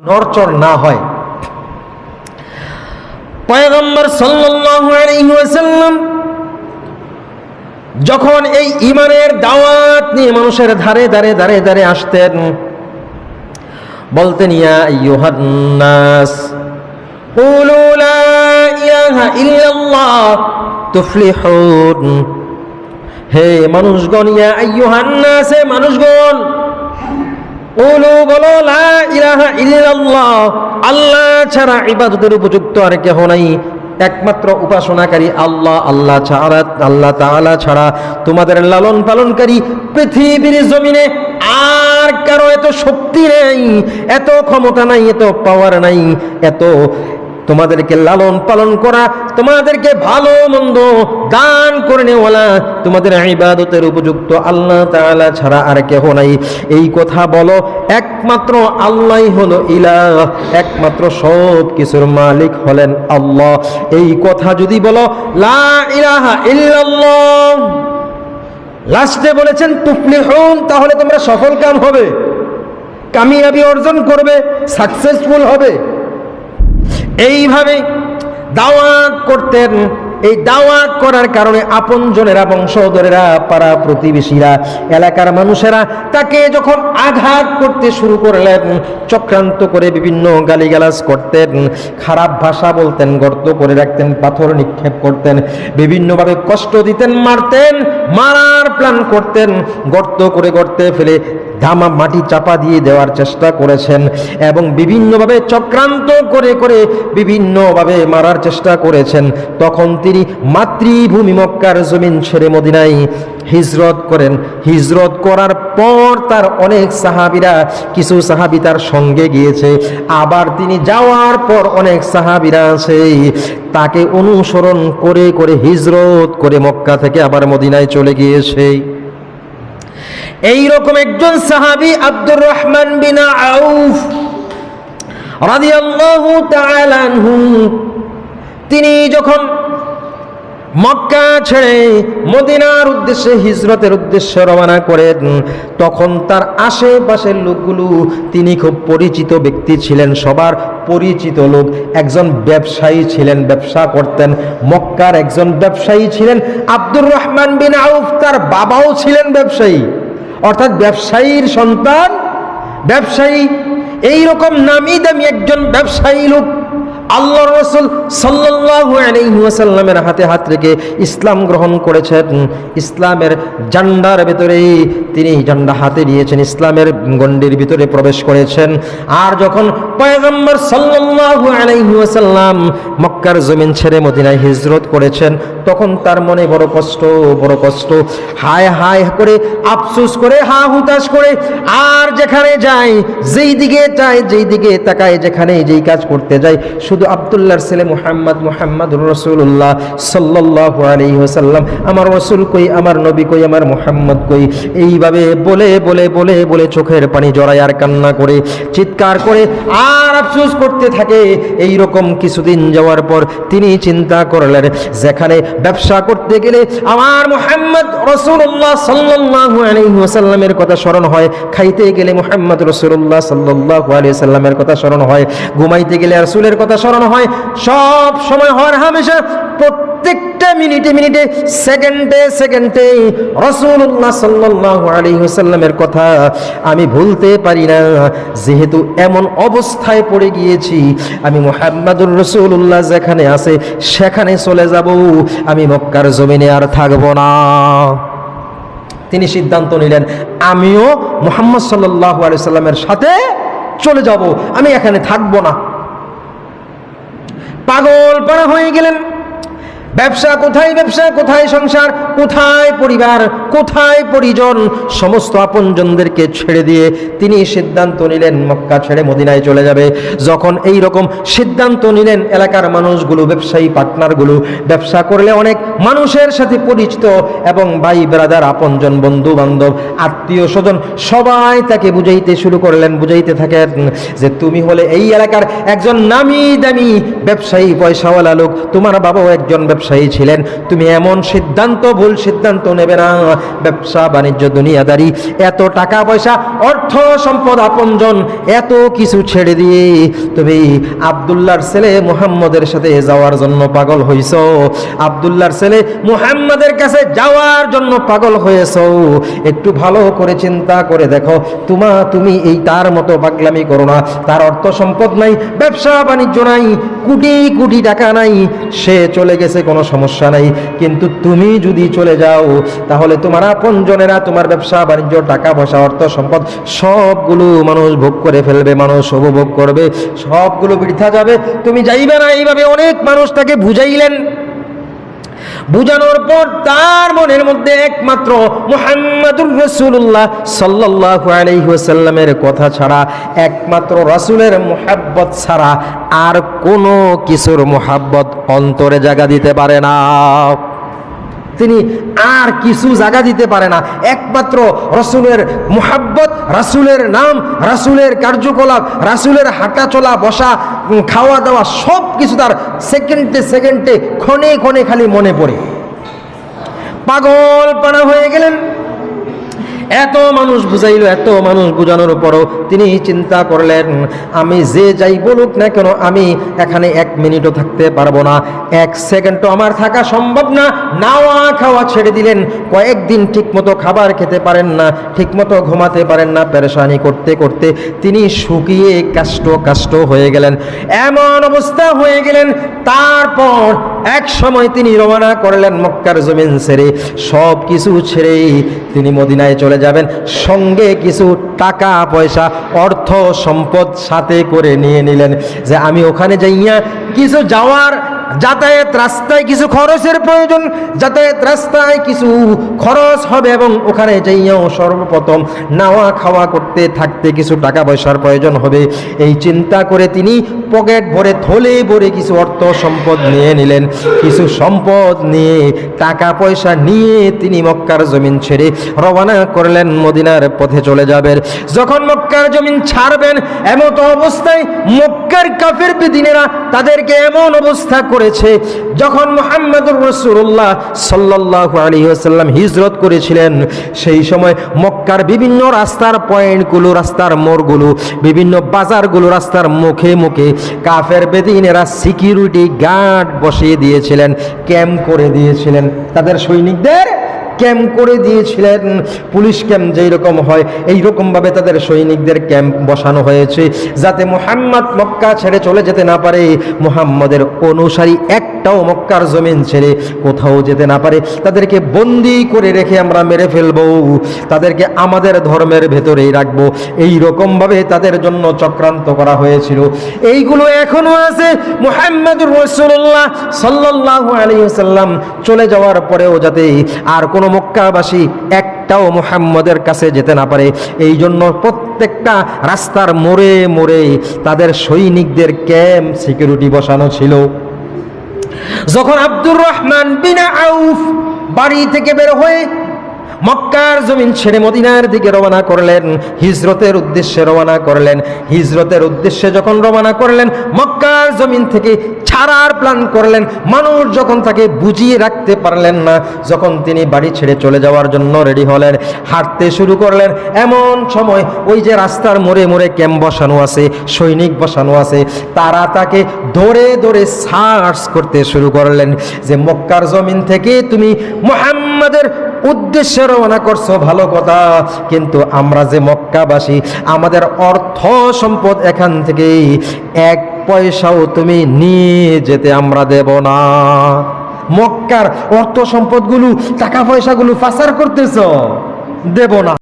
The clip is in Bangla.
নড়চড় না হয়। পয়গম্বর সাল্লাল্লাহু আলাইহি ওয়াসাল্লাম যখন এই ঈমানের দাওয়াত নিয়ে মানুষের ধারে ধারে ধারে ধারে আসতেন, বলতেন ইয়া আইয়ুহান নাস কুলু লা ইলাহা ইল্লাল্লাহ তুফলিহুন। হে মানুষগণ, ইয়া আইয়ুহান নাস, হে মানুষগণ, কুলু বলো লা ইলাহা ইল্লাল্লাহ, আল্লাহ ছাড়া ইবাদতের উপযুক্ত আর কেহ নাই, একমাত্র উপাসনাকারী আল্লাহ, আল্লাহ তাআলা ছাড়া তোমাদের লালন পালনকারী পৃথিবীর জমিনে আর কারো এত শক্তি নেই, এত ক্ষমতা নাই, এত পাওয়ার নাই, এত তোমাদেরকে লালন পালন করা, তোমাদেরকে ভালো মন্দ দান করে নেওয়ালা, তোমাদের ইবাদতের উপযুক্ত আল্লাহ তাআলা ছাড়া আর কেহ নাই। এই কথা বলো, একমাত্র আল্লাহই হলো ইলাহ, একমাত্র সব কিছুর মালিক হলেন আল্লাহ। এই কথা যদি বলো লা ইলাহা ইল্লাল্লাহ, লাস্টে বলেছেন তুফলিহুন, তাহলে তোমরা সফল কাম হবে, কামিয়াবি অর্জন করবে, সাকসেসফুল হবে। এইভাবে দাওয়াত করতেন। এই দাওয়াত করার কারণে আপনজনেরা, বংশধরেরা, পাড়া প্রতিবেশীরা, এলাকার মানুষেরা তাকে যখন আঘাত করতে শুরু করলেন, চক্রান্ত করে বিভিন্ন গালিগালাজ করতেন, খারাপ ভাষা বলতেন, গর্ত করে রাখতেন, পাথর নিক্ষেপ করতেন, বিভিন্নভাবে কষ্ট দিতেন, মারতেন, মারার প্ল্যান করতেন, গর্ত করে গর্তে ফেলে ধামা মাটি চাপা দিয়ে দেওয়ার চেষ্টা করেছেন এবং বিভিন্নভাবে চক্রান্ত করে করে বিভিন্নভাবে মারার চেষ্টা করেছেন। তখন তিনি মাতৃভূমি মক্কার জমিন ছেড়ে মদিনায় হিজরত করেন। হিজরত করার পর তার অনেক সাহাবীরা, কিছু সাহাবী তার সঙ্গে গিয়েছে, আবার তিনি যাওয়ার পর অনেক সাহাবীরা আছে তাকে অনুসরণ করে করে হিজরত করে মক্কা থেকে আবার মদিনায় চলে গিয়েছে। এইরকম একজন সাহাবী আব্দুর রহমান বিন আউফ রাদিয়াল্লাহু তাআলা আনহু, তিনি যখন মক্কা ছেড়ে মদিনার উদ্দেশ্যে হিজরতের উদ্দেশ্যে রওনা করেন, তখন তার আশেপাশের লোকগুলো, তিনি খুব পরিচিত ব্যক্তি ছিলেন, সবার পরিচিত লোক, একজন ব্যবসায়ী ছিলেন, ব্যবসা করতেন, মক্কার একজন ব্যবসায়ী ছিলেন আব্দুর রহমান বিন আউফ। তার বাবাও ছিলেন ব্যবসায়ী, অর্থাৎ ব্যবসায়ীর সন্তান, ব্যবসায়ী। এইরকম নামি দামি একজন ব্যবসায়ী লোক আল্লাহর রাসূল সাল্লাল্লাহু আলাইহি ওয়াসাল্লামের হাতে হাত রেখে ইসলাম গ্রহণ করেছেন। ইসলামের ঝান্ডার ভিতরে তিনি ঝান্ডা হাতে নিয়েছেন, ইসলামের গণ্ডির ভিতরে প্রবেশ করেছেন। আর যখন পয়গম্বর সাল্লাল্লাহু আলাইহি ওয়াসাল্লাম মক্কার জমিন ছেড়ে মদিনায় হিজরত করেছেন, তখন তার মনে বড় কষ্ট, বড় কষ্ট, হায় হায় করে, আফসোস করে, হা হুতাশ করে, আর যেখানে যায়, যেই দিকে চায়, যেই দিকে তাকায়, যেখানে যেই কাজ করতে যায়, শুধু আব্দুল্লাহর ছেলে মুহাম্মদ, মুহাম্মদুর রাসূলুল্লাহ সাল্লাল্লাহু আলাইহি ওয়াসাল্লাম, আমার রাসূল কই, আমার নবী কই, আমার মুহাম্মদ কই, এইভাবে বলে বলে বলে বলে চোখের পানি জড়ায় আর কান্না করে, চিৎকার করে আর আফসোস করতে থাকে। এই রকম কিছুদিন যাওয়ার পর তিনি চিন্তা করলেন, যেখানে ব্যবসা করতে গেলে আমার মুহাম্মদ রাসূলুল্লাহ সাল্লাল্লাহু আলাইহি ওয়াসাল্লামের কথা স্মরণ হয়, খাইতে গেলে মুহাম্মদ রাসূলুল্লাহ সাল্লাল্লাহু আলাইহি ওয়াসাল্লামের কথা স্মরণ হয়, ঘুমাইতে গেলে রাসূলের কথা স্মরণ হয়, সব সময় হর হামেশা, প্রত্যেকটা মিনিটে মিনিটে, সেকেন্ডে সেকেন্ডে রাসূলুল্লাহ সাল্লাল্লাহু আলাইহি ওয়াসাল্লামের কথা আমি ভুলতে পারি না। যেহেতু এমন অবস্থায় পড়ে গিয়েছি, আমি মুহাম্মদুর রাসূলুল্লাহ যেখানে আছে সেখানে চলে যাব, আমি মক্কার জমিনে আর থাকব না। তিনি সিদ্ধান্ত নিলেন, আমিও মুহাম্মদ সাল্লাল্লাহু আলাইহি ওয়াসাল্লামের সাথে চলে যাব, আমি এখানে থাকব না। পাগল পাড়া হয়ে গেলেন। ব্যবসা কোথায়, ব্যবসা কোথায়, সংসার কোথায়, পরিবার কোথায়, পরিজন, সমস্ত আপনজনদেরকে ছেড়ে দিয়ে তিনি সিদ্ধান্ত নিলেন মক্কা ছেড়ে মদিনায় চলে যাবে। যখন এই রকম সিদ্ধান্ত নিলেন, এলাকার মানুষগুলো, ব্যবসায়ী পার্টনারগুলো, ব্যবসা করলে অনেক মানুষের সাথে পরিচিত এবং ভাই ব্রাদার, আপনজন, বন্ধু বান্ধব, আত্মীয় স্বজন, সবাই তাকে বুঝাইতে শুরু করলেন, বুঝাইতে থাকেন যে তুমি হলে এই এলাকার একজন নামি দামি ব্যবসায়ী, পয়সাওয়ালা লোক, তোমার বাবাও একজন ব্যবসায়ী ছিলেন। তুমি এমন সিদ্ধান্ত, ভুল সিদ্ধান্ত নেবে না। ব্যবসা বাণিজ্য দুনিয়াদারি, এত টাকা পয়সা, অর্থ সম্পদ, আপনজন, এত কিছু ছেড়ে দিয়ে তুমি আব্দুল্লাহর ছেলে মুহাম্মদের সাথে যাওয়ার জন্য পাগল হইছো, আব্দুল্লাহর ছেলে মুহাম্মদের কাছে যাওয়ার জন্য পাগল হয়েছো। একটু ভালো করে চিন্তা করে দেখো, তুমি এই তার মতো পাগলামি করো না। তার অর্থ সম্পদ নাই, ব্যবসা বাণিজ্য নাই, কোটি কোটি টাকা নাই, সে চলে গেছে, কোনো সমস্যা নাই। কিন্তু তুমি যদি চলে যাও তাহলে তোমার আপনজনেরা তোমার ব্যবসা বাণিজ্য, টাকা পয়সা, অর্থ সম্পদ সবগুলো মানুষ ভোগ করে ফেলবে, মানুষ উপভোগ করবে, সবগুলো বৃথা যাবে, তুমি যাইবে না। এইভাবে অনেক মানুষ তাকে বুঝাইলেন। বুঝানোর পর তার মনের মধ্যে একমাত্র মুহাম্মাদুর রাসূলুল্লাহ সাল্লাল্লাহু আলাইহি ওয়াসাল্লামের কথা ছাড়া, একমাত্র রাসূলের মুহাব্বত ছাড়া আর কোনো কিছুর মুহাব্বত অন্তরে জায়গা দিতে পারে না। তিনি আর কিছু জায়গা দিতে পারে না, একমাত্র রাসূলের মুহাব্বত, রাসূলের নাম, রাসূলের কার্যকলাপ, রাসূলের হাঁটা চলা, বসা, খাওয়া দাওয়া, সব কিছু তার সেকেন্ডে সেকেন্ডে, ক্ষণে ক্ষণে খালি মনে পড়ে। পাগল পানা হয়ে গেলেন। এত মানুষ বুঝাইল, এত মানুষ বুঝানোর পরও তিনি চিন্তা করলেন, আমি যে যাই বলুক না কেন, আমি এখানে 1 মিনিটও থাকতে পারবো না, 1 সেকেন্ডও আমার থাকা সম্ভব না। নাওয়া খাওয়া ছেড়ে দিলেন। কয়েকদিন ঠিকমতো খাবার খেতে পারেন না, ঠিকমতো ঘুমাতে পারেন না। পেরেশানি করতে করতে তিনি শুকিয়ে কাষ্ট হয়ে গেলেন, এমন অবস্থা হয়ে গেলেন। তারপর এক সময় তিনি রওনা করলেন মক্কার জমিন ছেড়ে, সব কিছু ছেড়ে তিনি মদিনায় চলে যাবেন। সঙ্গে কিছু টাকা পয়সা, অর্থ সম্পদ সাথে করে নিয়ে নিলেন, যে আমি ওখানে যাইয়া কিছু যাওয়ার, যাতায়াত রাস্তায় কিছু খরচের প্রয়োজন, যাতায়াত রাস্তায় কিছু খরচ হবে, এবং ওখানে যাইয়াও সর্বপ্রথম নাওয়া খাওয়া করতে থাকতে কিছু টাকা পয়সার প্রয়োজন হবে। এই চিন্তা করে তিনি পকেট ভরে, থলে ভরে কিছু অর্থ সম্পদ নিয়ে নিলেন। কিছু সম্পদ নিয়ে, টাকা পয়সা নিয়ে তিনি মক্কার জমিন ছেড়ে রওনা করলেন, মদিনার পথে চলে যাবেন। যখন মক্কার জমিন ছাড়বেন, এমন অবস্থায় মক্কার কাফের বেদিনেরা তাদেরকে এমন অবস্থা করেছে, যখন মুহাম্মাদুর রাসূলুল্লাহ সাল্লাল্লাহু আলাইহি ওয়াসাল্লাম হিজরত করেছিলেন, সেই সময় মক্কার বিভিন্ন রাস্তার পয়েন্টগুলো, রাস্তার মোড়গুলো, বিভিন্ন বাজারগুলো, রাস্তার মুখে মুখে কাফের বেদিনেরা সিকিউরিটি গার্ড বসিয়ে দিয়েছিলেন, ক্যাম্প করে দিয়েছিলেন, তাদের সৈনিকদের ক্যাম্প করে দিয়েছিলেন। পুলিশ ক্যাম্প যেই রকম হয়, এই রকম ভাবে তাদের সৈনিকদের ক্যাম্প বসানো হয়েছে, যাতে মুহাম্মদ মক্কা ছেড়ে চলে যেতে না পারে, মুহাম্মদের অনুসারী একটাও মক্কার জমিন ছেড়ে কোথাও যেতে না পারে। তাদেরকে বন্দি করে রেখে আমরা মেরে ফেলবো, তাদেরকে আমাদের ধর্মের ভেতরেই রাখবো, এই রকম ভাবে তাদের জন্য চক্রান্ত করা হয়েছিল। এইগুলো এখনো আছে। মুহাম্মাদুর রাসূলুল্লাহ সাল্লাল্লাহু আলাইহি ওয়াসাল্লাম চলে যাওয়ার পরেও যাতে আর কোনো মক্কাবাসী একটাও মুহাম্মদের কাছে যেতে না পারে, এই জন্য প্রত্যেকটা রাস্তার মোড়ে মোড়ে তাদের সৈনিকদের ক্যাম্প সিকিউরিটি বসানো ছিল। যখন আব্দুর রহমান বিন আউফ বাড়ি থেকে বের হয়ে মক্কার জমিন ছেড়ে মদিনার দিকে রওনা করলেন, হিজরতের উদ্দেশ্যে রওনা করলেন, হিজরতের উদ্দেশ্যে যখন রওনা করলেন, মক্কার জমিন থেকে ছাড়ার প্ল্যান করলেন, মানুষ যখন তাকে বুঝিয়ে রাখতে পারলেন না, যখন তিনি বাড়ি ছেড়ে চলে যাওয়ার জন্য রেডি হলেন, হাঁটতে শুরু করলেন, এমন সময় ওই যে রাস্তার মোড়ে মোড়ে ক্যাম্প বসানো আছে, সৈনিক বসানো আছে, তারা তাকে ধরে ধরে সার্চ করতে শুরু করলেন, যে মক্কার জমিন থেকে তুমি মুহাম্মাদের উদ্দেশ্যে রওনা করছো, ভালো কথা, কিন্তু আমরা যে মক্কাবাসী, আমাদের অর্থ সম্পদ এখান থেকে 1 পয়সাও তুমি নিয়ে যেতে আমরা দেব না। মক্কার অর্থ সম্পদগুলো, টাকা পয়সাগুলো পাচার করতেছো, দেব না।